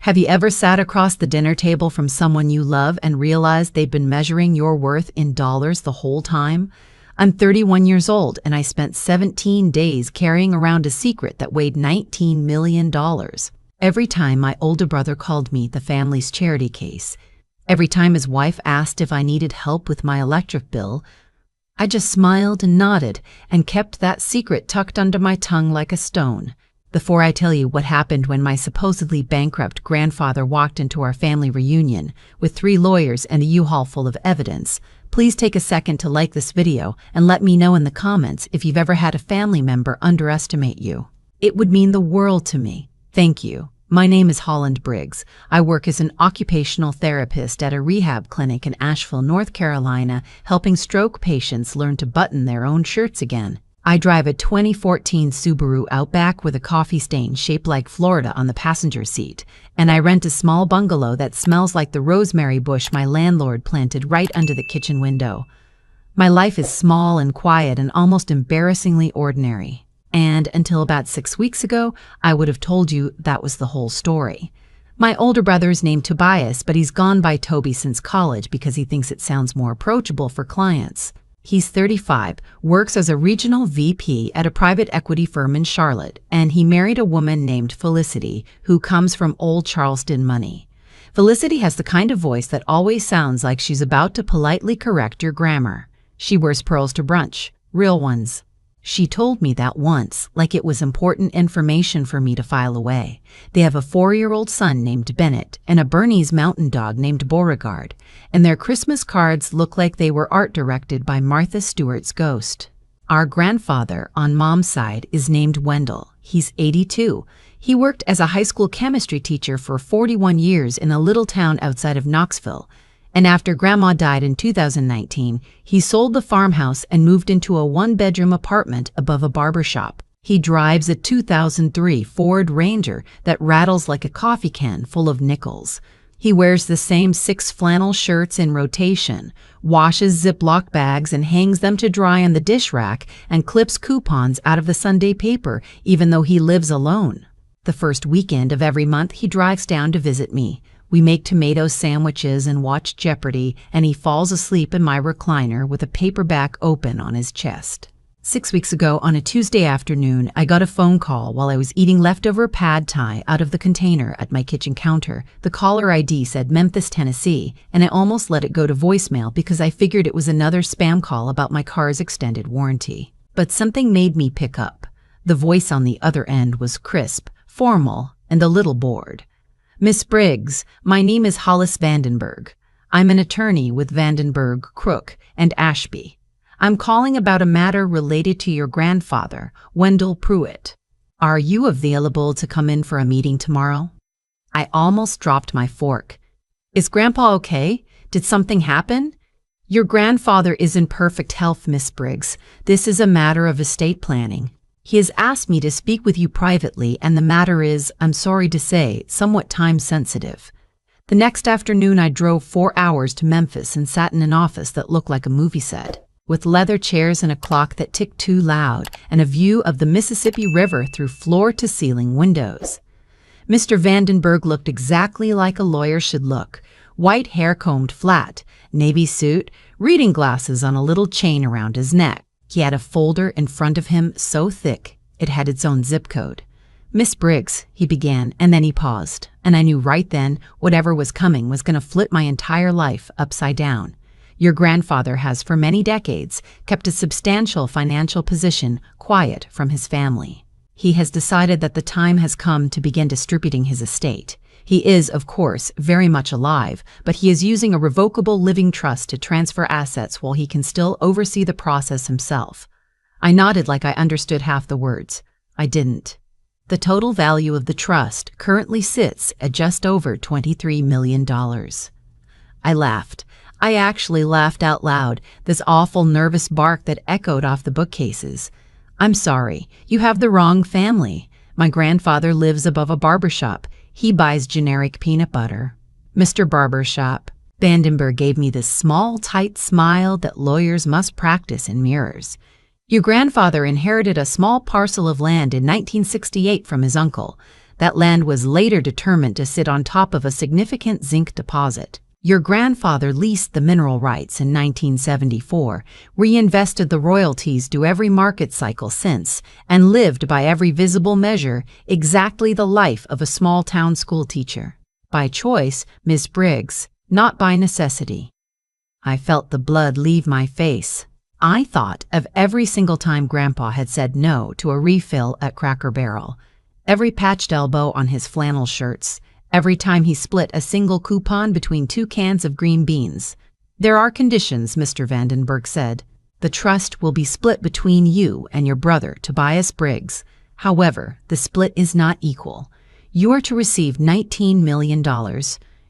Have you ever sat across the dinner table from someone you love and realized they've been measuring your worth in dollars the whole time? I'm 31 years old and I spent 17 days carrying around a secret that weighed $19 million. Every time my older brother called me the family's charity case, every time his wife asked if I needed help with my electric bill, I just smiled and nodded and kept that secret tucked under my tongue like a stone. Before I tell you what happened when my supposedly bankrupt grandfather walked into our family reunion with 3 lawyers and a U-Haul full of evidence, please take a second to like this video and let me know in the comments if you've ever had a family member underestimate you. It would mean the world to me. Thank you. My name is Holland Briggs. I work as an occupational therapist at a rehab clinic in Asheville, North Carolina, helping stroke patients learn to button their own shirts again. I drive a 2014 Subaru Outback with a coffee stain shaped like Florida on the passenger seat, and I rent a small bungalow that smells like the rosemary bush my landlord planted right under the kitchen window. My life is small and quiet and almost embarrassingly ordinary. And until about 6 weeks ago, I would have told you that was the whole story. My older brother is named Tobias, but he's gone by Toby since college because he thinks it sounds more approachable for clients. He's 35, works as a regional VP at a private equity firm in Charlotte, and he married a woman named Felicity, who comes from old Charleston money. Felicity has the kind of voice that always sounds like she's about to politely correct your grammar. She wears pearls to brunch, real ones. She told me that once, like it was important information for me to file away. They have a 4-year-old son named Bennett and a Bernese mountain dog named Beauregard, and their Christmas cards look like they were art directed by Martha Stewart's ghost. Our grandfather, on Mom's side, is named Wendell. He's 82. He worked as a high school chemistry teacher for 41 years in a little town outside of Knoxville. And after Grandma died in 2019, he sold the farmhouse and moved into a 1-bedroom apartment above a barber shop. He drives a 2003 Ford Ranger that rattles like a coffee can full of nickels. He wears the same 6 flannel shirts in rotation, washes Ziploc bags and hangs them to dry on the dish rack, and clips coupons out of the Sunday paper even though he lives alone. The first weekend of every month he drives down to visit me. We make tomato sandwiches and watch Jeopardy, and he falls asleep in my recliner with a paperback open on his chest. 6 weeks ago, on a Tuesday afternoon, I got a phone call while I was eating leftover pad thai out of the container at my kitchen counter. The caller ID said Memphis, Tennessee, and I almost let it go to voicemail because I figured it was another spam call about my car's extended warranty. But something made me pick up. The voice on the other end was crisp, formal, and a little bored. Miss Briggs, my name is Hollis Vandenberg. I'm an attorney with Vandenberg, Crook, and Ashby. I'm calling about a matter related to your grandfather, Wendell Pruitt. Are you available to come in for a meeting tomorrow? I almost dropped my fork. Is Grandpa okay? Did something happen? Your grandfather is in perfect health, Miss Briggs. This is a matter of estate planning. He has asked me to speak with you privately, and the matter is, I'm sorry to say, somewhat time-sensitive. The next afternoon I drove 4 hours to Memphis and sat in an office that looked like a movie set, with leather chairs and a clock that ticked too loud, and a view of the Mississippi River through floor-to-ceiling windows. Mr. Vandenberg looked exactly like a lawyer should look, white hair combed flat, navy suit, reading glasses on a little chain around his neck. He had a folder in front of him so thick it had its own zip code. Miss Briggs, he began, and then he paused, and I knew right then whatever was coming was going to flip my entire life upside down. Your grandfather has for many decades kept a substantial financial position quiet from his family. He has decided that the time has come to begin distributing his estate. He is, of course, very much alive, but he is using a revocable living trust to transfer assets while he can still oversee the process himself. I nodded like I understood half the words. I didn't. The total value of the trust currently sits at just over $23 million. I laughed. I actually laughed out loud, this awful nervous bark that echoed off the bookcases. I'm sorry, you have the wrong family. My grandfather lives above a barbershop. He buys generic peanut butter. Mr. Barbershop. Vandenberg gave me this small, tight smile that lawyers must practice in mirrors. Your grandfather inherited a small parcel of land in 1968 from his uncle. That land was later determined to sit on top of a significant zinc deposit. Your grandfather leased the mineral rights in 1974, reinvested the royalties due every market cycle since, and lived by every visible measure exactly the life of a small-town schoolteacher. By choice, Miss Briggs, not by necessity. I felt the blood leave my face. I thought of every single time Grandpa had said no to a refill at Cracker Barrel, every patched elbow on his flannel shirts, every time he split a single coupon between 2 cans of green beans. There are conditions, Mr. Vandenberg said. The trust will be split between you and your brother, Tobias Briggs. However, the split is not equal. You are to receive $19 million.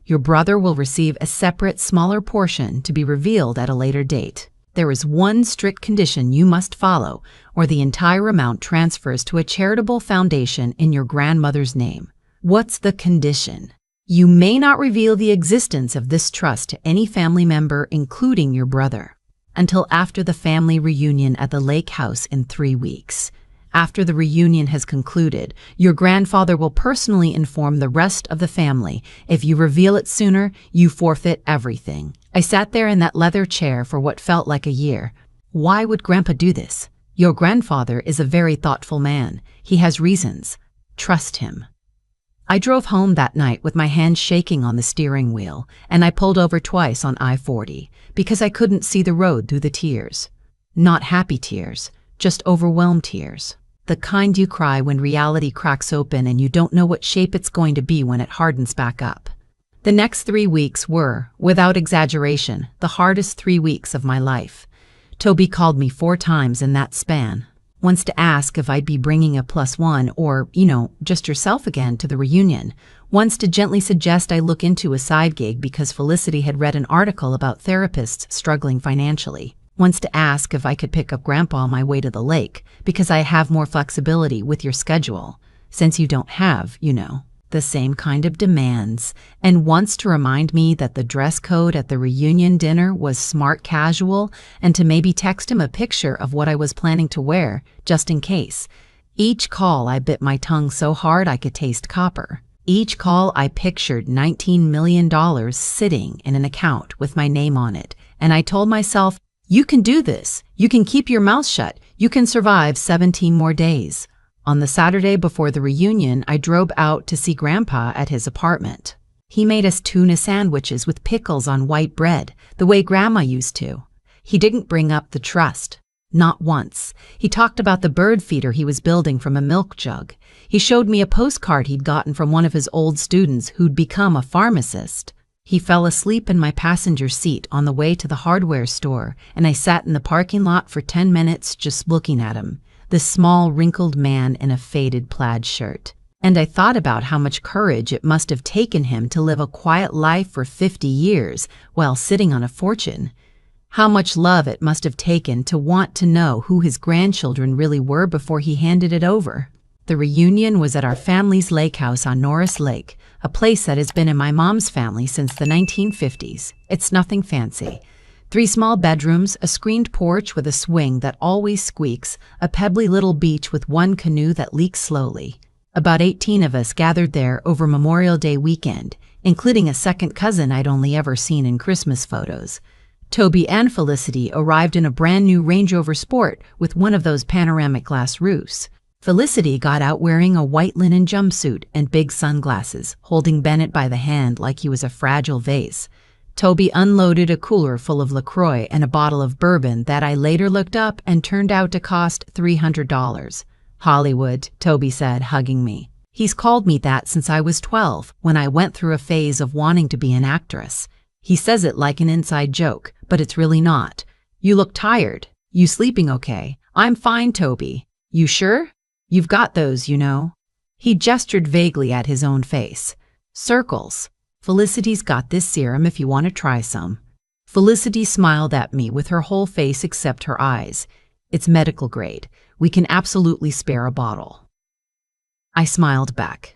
Your brother will receive a separate, smaller portion to be revealed at a later date. There is one strict condition you must follow, or the entire amount transfers to a charitable foundation in your grandmother's name. What's the condition? You may not reveal the existence of this trust to any family member, including your brother, until after the family reunion at the lake house in 3 weeks. After the reunion has concluded, your grandfather will personally inform the rest of the family. If you reveal it sooner, you forfeit everything. I sat there in that leather chair for what felt like a year. Why would Grandpa do this? Your grandfather is a very thoughtful man. He has reasons. Trust him. I drove home that night with my hands shaking on the steering wheel, and I pulled over twice on I-40 because I couldn't see the road through the tears. Not happy tears, just overwhelmed tears. The kind you cry when reality cracks open and you don't know what shape it's going to be when it hardens back up. The next 3 weeks were, without exaggeration, the hardest 3 weeks of my life. Toby called me 4 times in that span. Once to ask if I'd be bringing a +1 or, just yourself again to the reunion. Once to gently suggest I look into a side gig because Felicity had read an article about therapists struggling financially. Once to ask if I could pick up Grandpa on my way to the lake because I have more flexibility with your schedule, since you don't have, the same kind of demands. And once to remind me that the dress code at the reunion dinner was smart casual and to maybe text him a picture of what I was planning to wear, just in case. Each call I bit my tongue so hard I could taste copper. Each call I pictured $19 million sitting in an account with my name on it, and I told myself, you can do this. You can keep your mouth shut. You can survive 17 more days. On the Saturday before the reunion, I drove out to see Grandpa at his apartment. He made us tuna sandwiches with pickles on white bread, the way Grandma used to. He didn't bring up the trust. Not once. He talked about the bird feeder he was building from a milk jug. He showed me a postcard he'd gotten from one of his old students who'd become a pharmacist. He fell asleep in my passenger seat on the way to the hardware store, and I sat in the parking lot for 10 minutes just looking at him. The small, wrinkled man in a faded plaid shirt. And I thought about how much courage it must have taken him to live a quiet life for 50 years while sitting on a fortune. How much love it must have taken to want to know who his grandchildren really were before he handed it over. The reunion was at our family's lake house on Norris Lake, a place that has been in my mom's family since the 1950s. It's nothing fancy. 3 small bedrooms, a screened porch with a swing that always squeaks, a pebbly little beach with 1 canoe that leaks slowly. About 18 of us gathered there over Memorial Day weekend, including a second cousin I'd only ever seen in Christmas photos. Toby and Felicity arrived in a brand new Range Rover Sport with one of those panoramic glass roofs. Felicity got out wearing a white linen jumpsuit and big sunglasses, holding Bennett by the hand like he was a fragile vase. Toby unloaded a cooler full of LaCroix and a bottle of bourbon that I later looked up and turned out to cost $300. Hollywood, Toby said, hugging me. He's called me that since I was 12, when I went through a phase of wanting to be an actress. He says it like an inside joke, but it's really not. You look tired. You sleeping okay? I'm fine, Toby. You sure? You've got those, He gestured vaguely at his own face. Circles. Felicity's got this serum if you want to try some. Felicity smiled at me with her whole face except her eyes. It's medical grade. We can absolutely spare a bottle. I smiled back.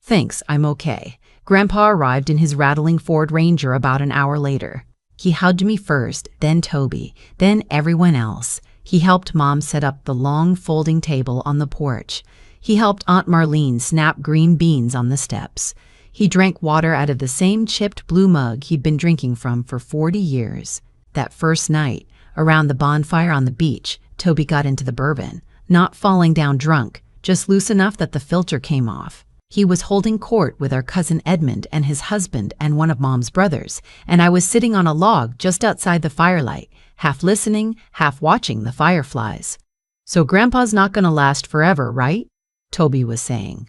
Thanks, I'm okay. Grandpa arrived in his rattling Ford Ranger about an hour later. He hugged me first, then Toby, then everyone else. He helped Mom set up the long folding table on the porch. He helped Aunt Marlene snap green beans on the steps. He drank water out of the same chipped blue mug he'd been drinking from for 40 years. That first night, around the bonfire on the beach, Toby got into the bourbon, not falling down drunk, just loose enough that the filter came off. He was holding court with our cousin Edmund and his husband and one of Mom's brothers, and I was sitting on a log just outside the firelight, half listening, half watching the fireflies. "So Grandpa's not gonna last forever, right?" Toby was saying.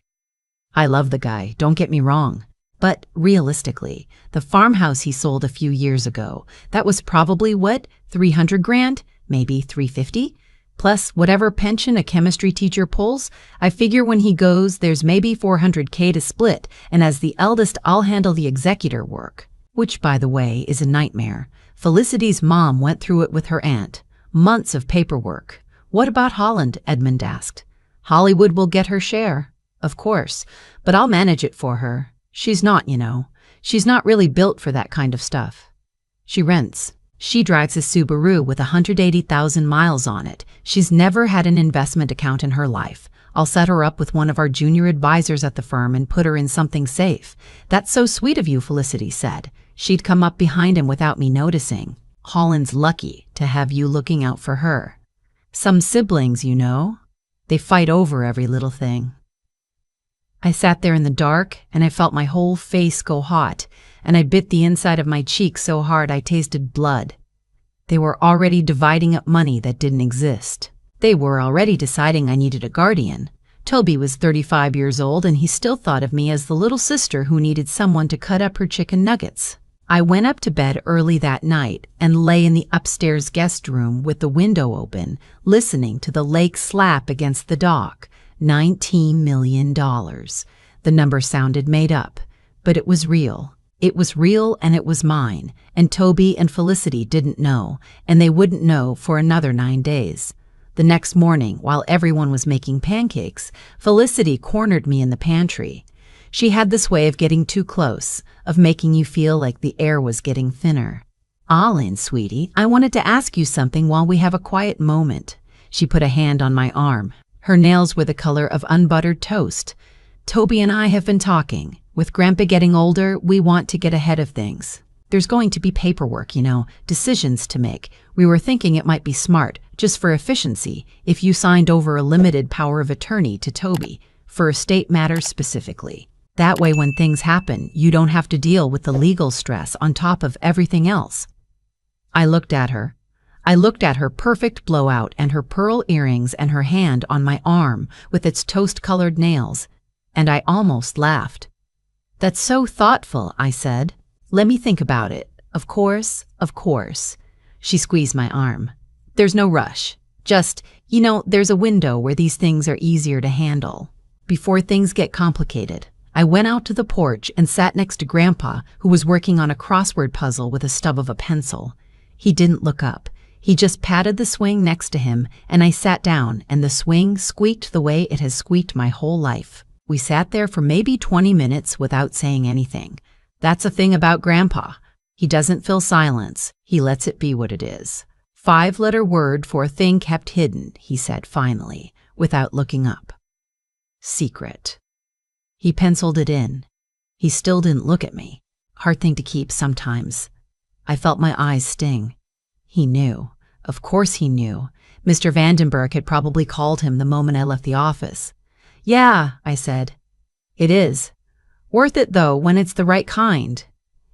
"I love the guy, don't get me wrong. But realistically, the farmhouse he sold a few years ago, that was probably what, 300 grand? Maybe 350? Plus whatever pension a chemistry teacher pulls, I figure when he goes, there's maybe 400K to split, and as the eldest, I'll handle the executor work." Which, by the way, is a nightmare. Felicity's mom went through it with her aunt. Months of paperwork. "What about Holland?" Edmund asked. "Hollywood will get her share." "Of course, but I'll manage it for her. She's not, you know. She's not really built for that kind of stuff. She rents. She drives a Subaru with 180,000 miles on it. She's never had an investment account in her life. I'll set her up with one of our junior advisors at the firm and put her in something safe." "That's so sweet of you," Felicity said. She'd come up behind him without me noticing. "Holland's lucky to have you looking out for her. Some siblings, you know, they fight over every little thing." I sat there in the dark, and I felt my whole face go hot, and I bit the inside of my cheek so hard I tasted blood. They were already dividing up money that didn't exist. They were already deciding I needed a guardian. Toby was 35 years old, and he still thought of me as the little sister who needed someone to cut up her chicken nuggets. I went up to bed early that night and lay in the upstairs guest room with the window open, listening to the lake slap against the dock. $19 million. The number sounded made up, but it was real. It was real and it was mine, and Toby and Felicity didn't know, and they wouldn't know for another 9 days. The next morning, while everyone was making pancakes, Felicity cornered me in the pantry. She had this way of getting too close, of making you feel like the air was getting thinner. "Alin, sweetie, I wanted to ask you something while we have a quiet moment." She put a hand on my arm. Her nails were the color of unbuttered toast. "Toby and I have been talking. With Grandpa getting older, we want to get ahead of things. There's going to be paperwork, you know, decisions to make. We were thinking it might be smart, just for efficiency, if you signed over a limited power of attorney to Toby, for estate matters specifically. That way when things happen, you don't have to deal with the legal stress on top of everything else." I looked at her. I looked at her perfect blowout and her pearl earrings and her hand on my arm with its toast-colored nails, and I almost laughed. "That's so thoughtful," I said. "Let me think about it. Of course, of course." She squeezed my arm. "There's no rush. Just, you know, there's a window where these things are easier to handle. Before things get complicated." I went out to the porch and sat next to Grandpa, who was working on a crossword puzzle with a stub of a pencil. He didn't look up. He just patted the swing next to him, and I sat down, and the swing squeaked the way it has squeaked my whole life. We sat there for maybe 20 minutes without saying anything. That's a thing about Grandpa. He doesn't fill silence. He lets it be what it is. 5-letter word for a thing kept hidden, he said finally, without looking up. Secret. He penciled it in. He still didn't look at me. Hard thing to keep sometimes. I felt my eyes sting. He knew. Of course he knew. Mr. Vandenberg had probably called him the moment I left the office. "Yeah," I said. "It is. Worth it, though, when it's the right kind."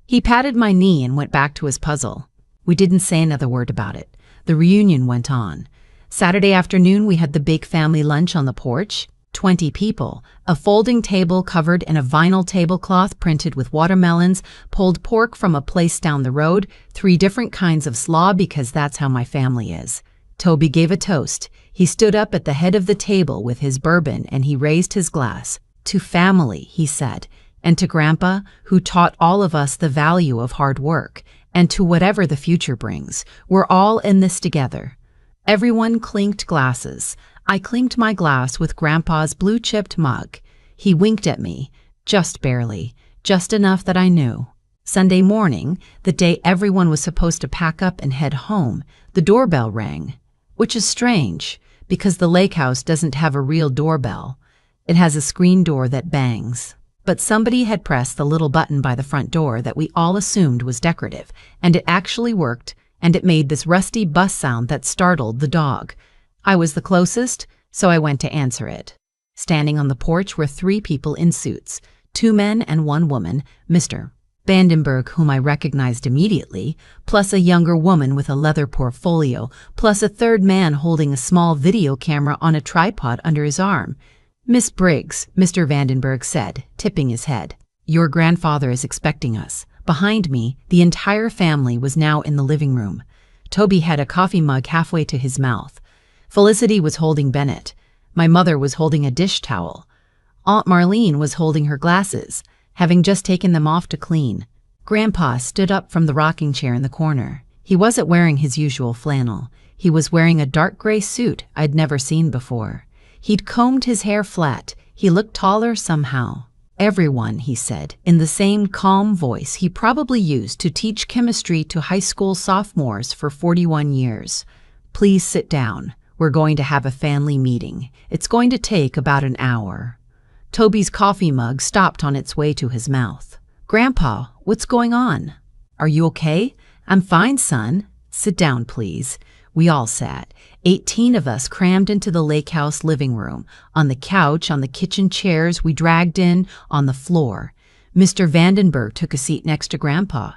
He patted my knee and went back to his puzzle. We didn't say another word about it. The reunion went on. Saturday afternoon, we had the big family lunch on the porch. 20 people, a folding table covered in a vinyl tablecloth printed with watermelons, pulled pork from a place down the road, 3 different kinds of slaw because that's how my family is. Toby gave a toast. He stood up at the head of the table with his bourbon and he raised his glass. "To family," he said, "and to Grandpa, who taught all of us the value of hard work, and to whatever the future brings. We're all in this together." Everyone clinked glasses. I clinked my glass with Grandpa's blue-chipped mug. He winked at me, just barely, just enough that I knew. Sunday morning, the day everyone was supposed to pack up and head home, the doorbell rang, which is strange, because the lake house doesn't have a real doorbell. It has a screen door that bangs. But somebody had pressed the little button by the front door that we all assumed was decorative, and it actually worked, and it made this rusty bus sound that startled the dog. I was the closest, so I went to answer it. Standing on the porch were 3 people in suits, 2 men and 1 woman, Mr. Vandenberg, whom I recognized immediately, plus a younger woman with a leather portfolio, plus a 3rd man holding a small video camera on a tripod under his arm. "Miss Briggs," Mr. Vandenberg said, tipping his head. "Your grandfather is expecting us." Behind me, the entire family was now in the living room. Toby had a coffee mug halfway to his mouth. Felicity was holding Bennett. My mother was holding a dish towel. Aunt Marlene was holding her glasses, having just taken them off to clean. Grandpa stood up from the rocking chair in the corner. He wasn't wearing his usual flannel. He was wearing a dark gray suit I'd never seen before. He'd combed his hair flat. He looked taller somehow. "Everyone," he said, in the same calm voice he probably used to teach chemistry to high school sophomores for 41 years. "Please sit down. We're going to have a family meeting. It's going to take about an hour." Toby's coffee mug stopped on its way to his mouth. "Grandpa, what's going on?" "Are you okay?" "I'm fine, son." "Sit down, please." We all sat. 18 of us crammed into the lake house living room, on the couch, on the kitchen chairs we dragged in, on the floor. Mr. Vandenberg took a seat next to Grandpa.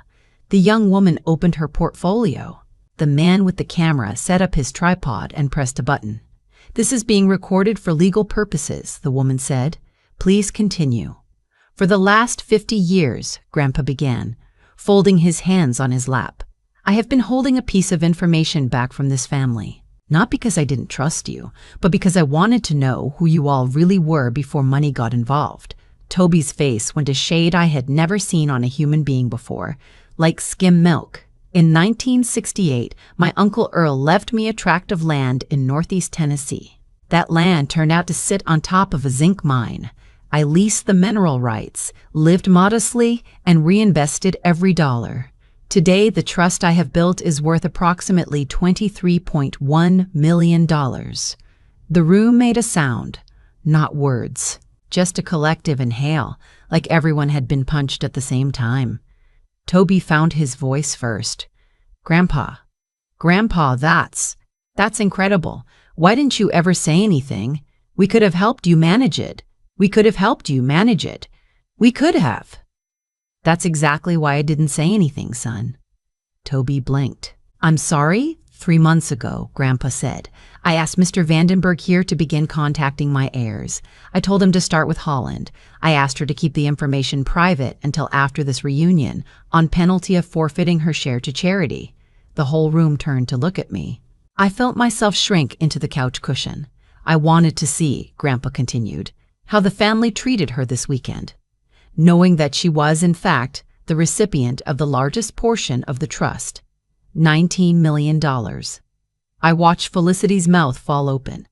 The young woman opened her portfolio. The man with the camera set up his tripod and pressed a button. "This is being recorded for legal purposes," the woman said. "Please continue." "For the last 50 years, Grandpa began, folding his hands on his lap, "I have been holding a piece of information back from this family. Not because I didn't trust you, but because I wanted to know who you all really were before money got involved." Toby's face went a shade I had never seen on a human being before, like skim milk. "In 1968, my Uncle Earl left me a tract of land in northeast Tennessee. That land turned out to sit on top of a zinc mine. I leased the mineral rights, lived modestly, and reinvested every dollar. Today, the trust I have built is worth approximately $23.1 million. The room made a sound, not words, just a collective inhale, like everyone had been punched at the same time. Toby found his voice first. Grandpa, that's incredible. Why didn't you ever say anything? We could have helped you manage it. We could have. That's exactly why I didn't say anything, son." Toby blinked. "I'm sorry? 3 months ago," Grandpa said, "I asked Mr. Vandenberg here to begin contacting my heirs. I told him to start with Holland. I asked her to keep the information private until after this reunion, on penalty of forfeiting her share to charity." The whole room turned to look at me. I felt myself shrink into the couch cushion. "I wanted to see," Grandpa continued, "how the family treated her this weekend, knowing that she was, in fact, the recipient of the largest portion of the trust, $19 million. I watched Felicity's mouth fall open.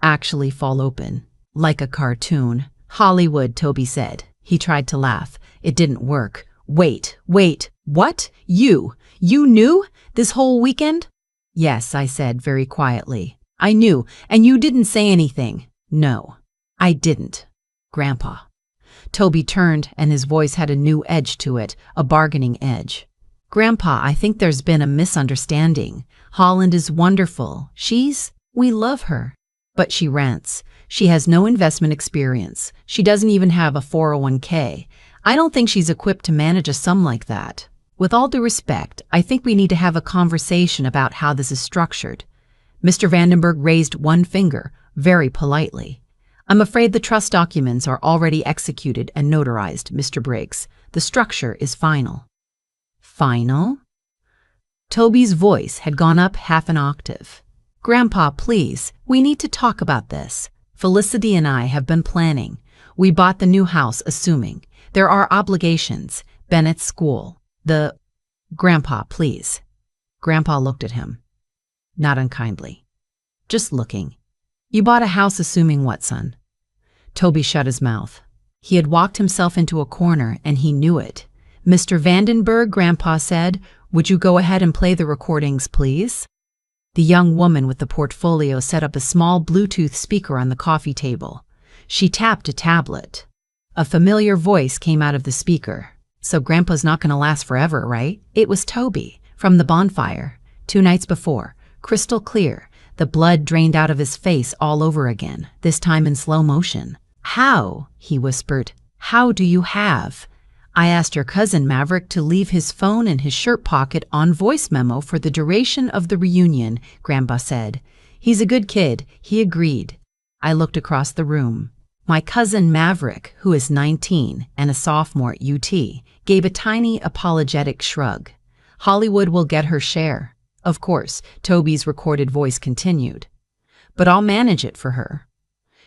Actually fall open, like a cartoon. "Hollywood," Toby said. He tried to laugh. It didn't work. Wait, what? You knew this whole weekend?" "Yes," I said very quietly. "I knew, and you didn't say anything." "No, I didn't, Grandpa." Toby turned, and his voice had a new edge to it, a bargaining edge. "Grandpa, I think there's been a misunderstanding. Holland is wonderful. We love her. But she rents. She has no investment experience. She doesn't even have a 401k. I don't think she's equipped to manage a sum like that. With all due respect, I think we need to have a conversation about how this is structured." Mr. Vandenberg raised one finger, very politely. "I'm afraid the trust documents are already executed and notarized, Mr. Briggs. The structure is final." "Final?" Toby's voice had gone up half an octave. "Grandpa, please, we need to talk about this. Felicity and I have been planning. We bought the new house assuming. There are obligations. Bennett's school. Grandpa, please." Grandpa looked at him. Not unkindly. Just looking. "You bought a house assuming what, son?" Toby shut his mouth. He had walked himself into a corner, and he knew it. "Mr. Vandenberg," Grandpa said, "would you go ahead and play the recordings, please?" The young woman with the portfolio set up a small Bluetooth speaker on the coffee table. She tapped a tablet. A familiar voice came out of the speaker. "So Grandpa's not going to last forever, right?" It was Toby, from the bonfire. 2 nights before, crystal clear, the blood drained out of his face all over again, this time in slow motion. "How?" he whispered. "How do you have?" "I asked your cousin Maverick to leave his phone in his shirt pocket on voice memo for the duration of the reunion," Grandpa said. "He's a good kid," he agreed. I looked across the room. My cousin Maverick, who is 19 and a sophomore at UT, gave a tiny apologetic shrug. "Hollywood will get her share." Of course, Toby's recorded voice continued. "But I'll manage it for her.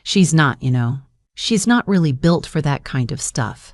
She's not, you know. She's not really built for that kind of stuff."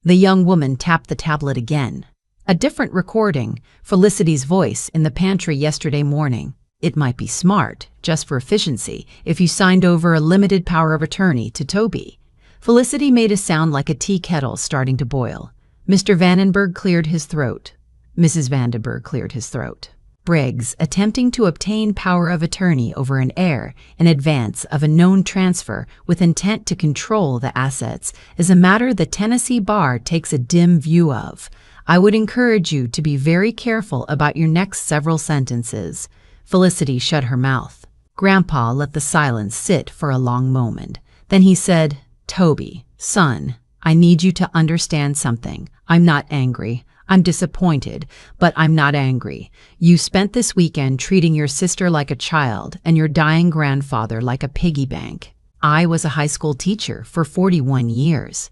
The young woman tapped the tablet again. A different recording, Felicity's voice in the pantry yesterday morning. "It might be smart, just for efficiency, if you signed over a limited power of attorney to Toby." Felicity made a sound like a tea kettle starting to boil. Mr. Vandenberg cleared his throat. Mrs. Vandenberg cleared his throat. "Briggs, attempting to obtain power of attorney over an heir in advance of a known transfer with intent to control the assets is a matter the Tennessee Bar takes a dim view of. I would encourage you to be very careful about your next several sentences." Felicity shut her mouth. Grandpa let the silence sit for a long moment. Then he said, "Toby, son, I need you to understand something. I'm not angry. I'm disappointed, but I'm not angry. You spent this weekend treating your sister like a child and your dying grandfather like a piggy bank. I was a high school teacher for 41 years.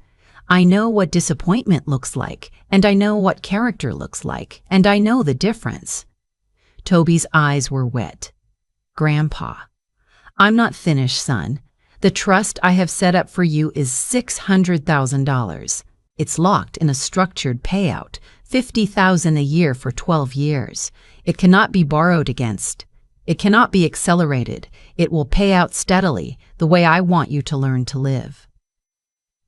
I know what disappointment looks like, and I know what character looks like, and I know the difference." Toby's eyes were wet. "Grandpa, I'm not finished, son. The trust I have set up for you is $600,000. It's locked in a structured payout, $50,000 a year for 12 years. It cannot be borrowed against. It cannot be accelerated. It will pay out steadily, the way I want you to learn to live."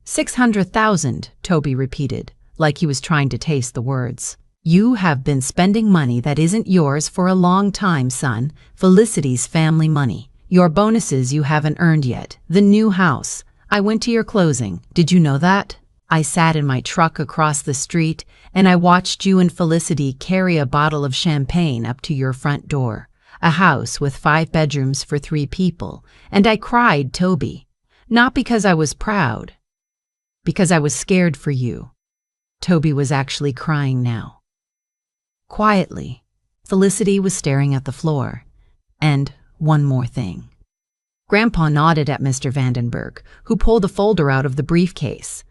"600,000, Toby repeated, like he was trying to taste the words. "You have been spending money that isn't yours for a long time, son. Felicity's family money. Your bonuses you haven't earned yet. The new house. I went to your closing. Did you know that? I sat in my truck across the street, and I watched you and Felicity carry a bottle of champagne up to your front door. A house with 5 bedrooms for 3 people. And I cried, Toby. Not because I was proud. Because I was scared for you." Toby was actually crying now. Quietly, Felicity was staring at the floor. "And one more thing." Grandpa nodded at Mr. Vandenberg, who pulled a folder out of the briefcase.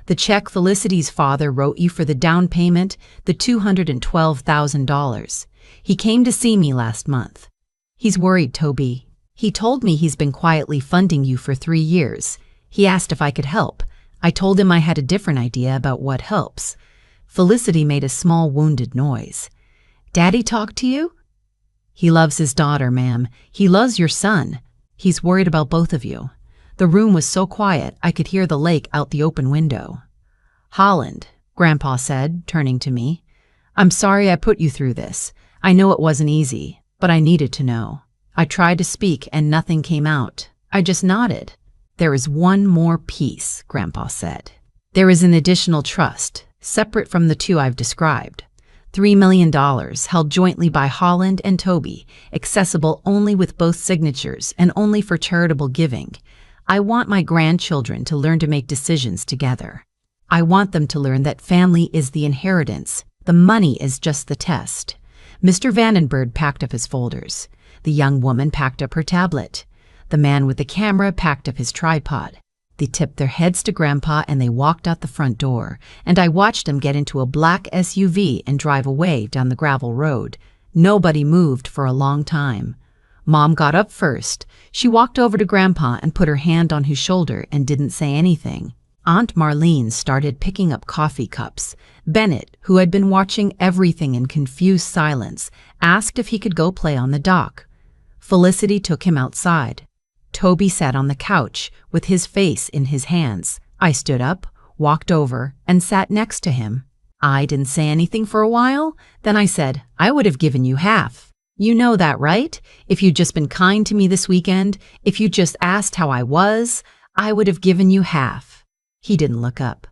"The check Felicity's father wrote you for the down payment, the $212,000. He came to see me last month. He's worried, Toby. He told me he's been quietly funding you for 3 years. He asked if I could help. I told him I had a different idea about what helps." Felicity made a small wounded noise. "Daddy talked to you?" "He loves his daughter, ma'am. He loves your son. He's worried about both of you." The room was so quiet I could hear the lake out the open window. "Holland," Grandpa said, turning to me, "I'm sorry I put you through this. I know it wasn't easy, but I needed to know. I tried to speak and nothing came out. I just nodded." "There is one more piece," Grandpa said. "There is an additional trust, separate from the 2 I've described. $3 million held jointly by Holland and Toby, accessible only with both signatures and only for charitable giving. I want my grandchildren to learn to make decisions together. I want them to learn that family is the inheritance. The money is just the test." Mr. Vandenberg packed up his folders. The young woman packed up her tablet. The man with the camera packed up his tripod. They tipped their heads to Grandpa and they walked out the front door, and I watched them get into a black SUV and drive away down the gravel road. Nobody moved for a long time. Mom got up first. She walked over to Grandpa and put her hand on his shoulder and didn't say anything. Aunt Marlene started picking up coffee cups. Bennett, who had been watching everything in confused silence, asked if he could go play on the dock. Felicity took him outside. Toby sat on the couch with his face in his hands. I stood up, walked over, and sat next to him. I didn't say anything for a while. Then I said, "I would have given you half. You know that, right? If you'd just been kind to me this weekend, if you just asked how I was, I would have given you half. He didn't look up.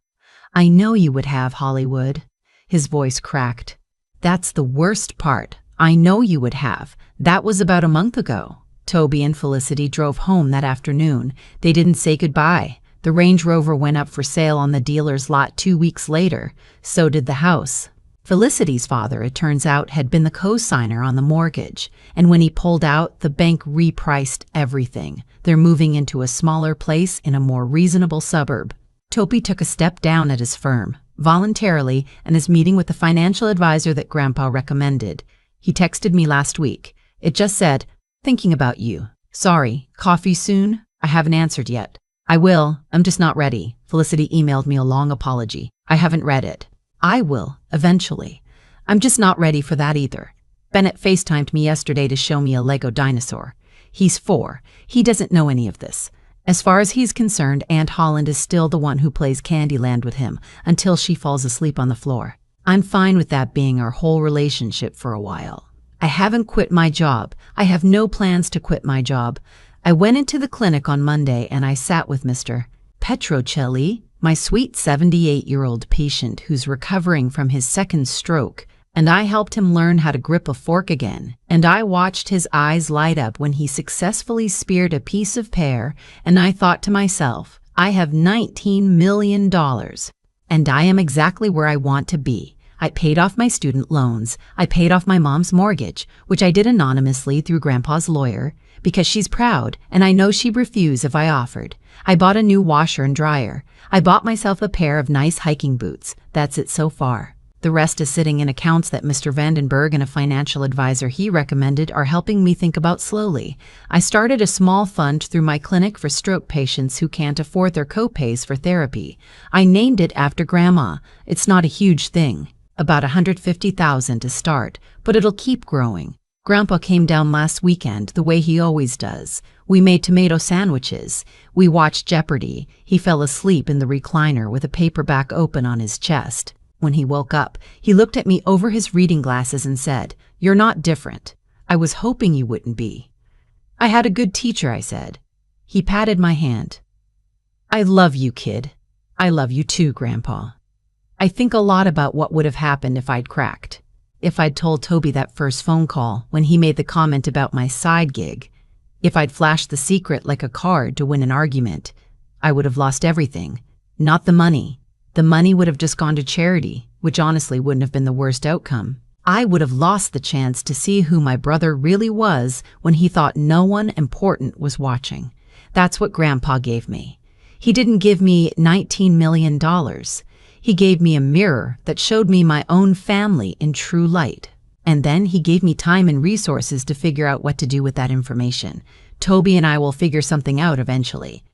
I know you would have, Hollywood. His voice cracked. That's the worst part. I know you would have. That was about a month ago. Toby and Felicity drove home that afternoon. They didn't say goodbye. The Range Rover went up for sale on the dealer's lot 2 weeks later. So did the house. Felicity's father, it turns out, had been the co-signer on the mortgage, and when he pulled out, the bank repriced everything. They're moving into a smaller place in a more reasonable suburb. Toby took a step down at his firm, voluntarily, and is meeting with the financial advisor that Grandpa recommended. He texted me last week. It just said, "Thinking about you. Sorry, coffee soon? I haven't answered yet." "I will, I'm just not ready." Felicity emailed me a long apology. "I haven't read it." "I will, eventually. I'm just not ready for that either." Bennett FaceTimed me yesterday to show me a Lego dinosaur. He's 4. He doesn't know any of this. As far as he's concerned, Aunt Holland is still the one who plays Candyland with him until she falls asleep on the floor. I'm fine with that being our whole relationship for a while. I haven't quit my job. I have no plans to quit my job. I went into the clinic on Monday and I sat with Mr. Petrocelli, my sweet 78-year-old patient who's recovering from his second stroke, and I helped him learn how to grip a fork again, and I watched his eyes light up when he successfully speared a piece of pear, and I thought to myself, I have $19 million, and I am exactly where I want to be. I paid off my student loans. I paid off my mom's mortgage, which I did anonymously through Grandpa's lawyer, because she's proud, and I know she'd refuse if I offered. I bought a new washer and dryer. I bought myself a pair of nice hiking boots. That's it so far. The rest is sitting in accounts that Mr. Vandenberg and a financial advisor he recommended are helping me think about slowly. I started a small fund through my clinic for stroke patients who can't afford their co-pays for therapy. I named it after Grandma. It's not a huge thing, about $150,000 to start, but it'll keep growing. Grandpa came down last weekend the way he always does. We made tomato sandwiches. We watched Jeopardy. He fell asleep in the recliner with a paperback open on his chest. When he woke up, he looked at me over his reading glasses and said, "You're not different. I was hoping you wouldn't be." "I had a good teacher," I said. He patted my hand. "I love you, kid. I love you too, Grandpa." I think a lot about what would have happened if I'd cracked. If I'd told Toby that first phone call when he made the comment about my side gig. If I'd flashed the secret like a card to win an argument. I would have lost everything. Not the money. The money would have just gone to charity, which honestly wouldn't have been the worst outcome. I would have lost the chance to see who my brother really was when he thought no one important was watching. That's what Grandpa gave me. He didn't give me $19 million. He gave me a mirror that showed me my own family in true light. And then he gave me time and resources to figure out what to do with that information. Toby and I will figure something out eventually.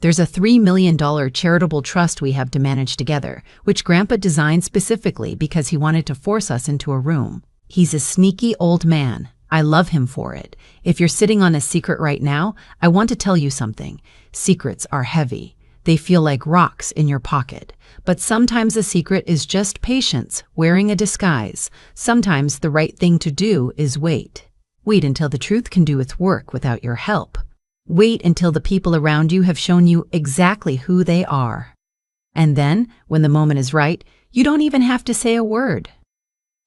There's a $3 million charitable trust we have to manage together, which Grandpa designed specifically because he wanted to force us into a room. He's a sneaky old man. I love him for it. If you're sitting on a secret right now, I want to tell you something. Secrets are heavy. They feel like rocks in your pocket. But sometimes a secret is just patience wearing a disguise. Sometimes the right thing to do is wait. Wait until the truth can do its work without your help. Wait until the people around you have shown you exactly who they are. And then, when the moment is right, you don't even have to say a word.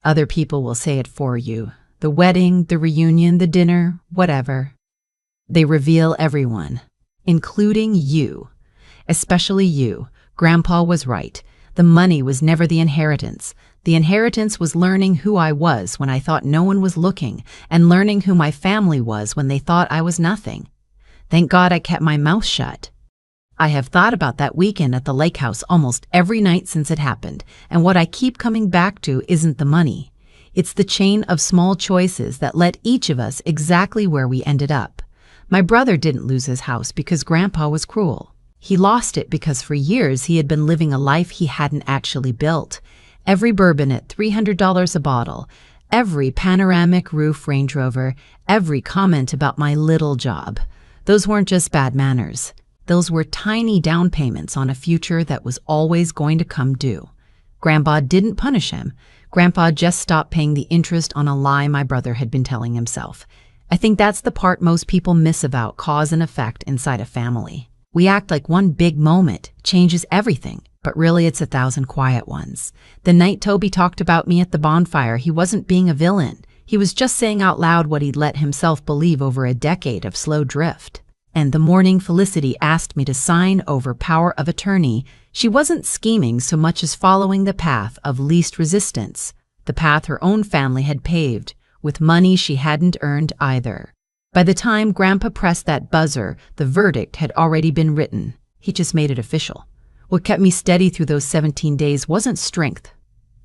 Other people will say it for you. The wedding, the reunion, the dinner, whatever. They reveal everyone, including you. Especially you. Grandpa was right. The money was never the inheritance. The inheritance was learning who I was when I thought no one was looking, and learning who my family was when they thought I was nothing. Thank God I kept my mouth shut. I have thought about that weekend at the lake house almost every night since it happened, and what I keep coming back to isn't the money. It's the chain of small choices that led each of us exactly where we ended up. My brother didn't lose his house because Grandpa was cruel. He lost it because for years he had been living a life he hadn't actually built. Every bourbon at $300 a bottle, every panoramic roof Range Rover, every comment about my little job. Those weren't just bad manners. Those were tiny down payments on a future that was always going to come due. Grandpa didn't punish him. Grandpa just stopped paying the interest on a lie my brother had been telling himself. I think that's the part most people miss about cause and effect inside a family. We act like one big moment changes everything, but really it's 1,000 quiet ones. The night Toby talked about me at the bonfire, he wasn't being a villain. He was just saying out loud what he'd let himself believe over a decade of slow drift. And the morning Felicity asked me to sign over power of attorney, she wasn't scheming so much as following the path of least resistance, the path her own family had paved, with money she hadn't earned either. By the time Grandpa pressed that buzzer, the verdict had already been written. He just made it official. What kept me steady through those 17 days wasn't strength.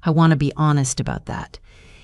I want to be honest about that.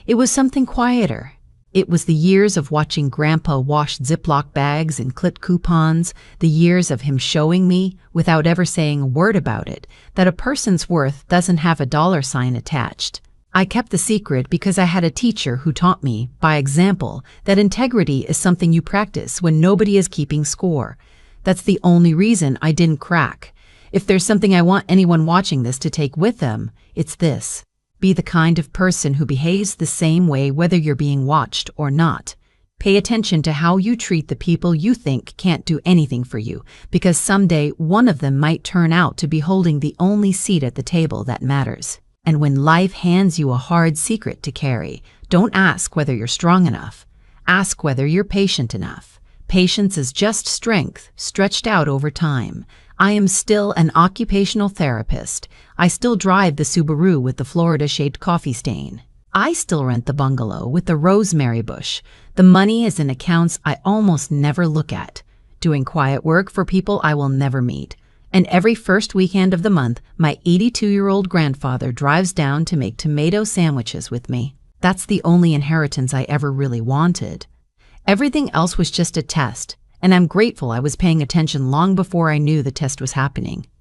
It was something quieter. It was the years of watching Grandpa wash Ziploc bags and clip coupons, the years of him showing me, without ever saying a word about it, that a person's worth doesn't have a dollar sign attached. I kept the secret because I had a teacher who taught me, by example, that integrity is something you practice when nobody is keeping score. That's the only reason I didn't crack. If there's something I want anyone watching this to take with them, it's this. Be the kind of person who behaves the same way whether you're being watched or not. Pay attention to how you treat the people you think can't do anything for you, because someday one of them might turn out to be holding the only seat at the table that matters. And when life hands you a hard secret to carry, don't ask whether you're strong enough. Ask whether you're patient enough. Patience is just strength stretched out over time. I am still an occupational therapist. I still drive the Subaru with the Florida-shaped coffee stain. I still rent the bungalow with the rosemary bush. The money is in accounts I almost never look at. Doing quiet work for people I will never meet. And every first weekend of the month, my 82-year-old grandfather drives down to make tomato sandwiches with me. That's the only inheritance I ever really wanted. Everything else was just a test, and I'm grateful I was paying attention long before I knew the test was happening.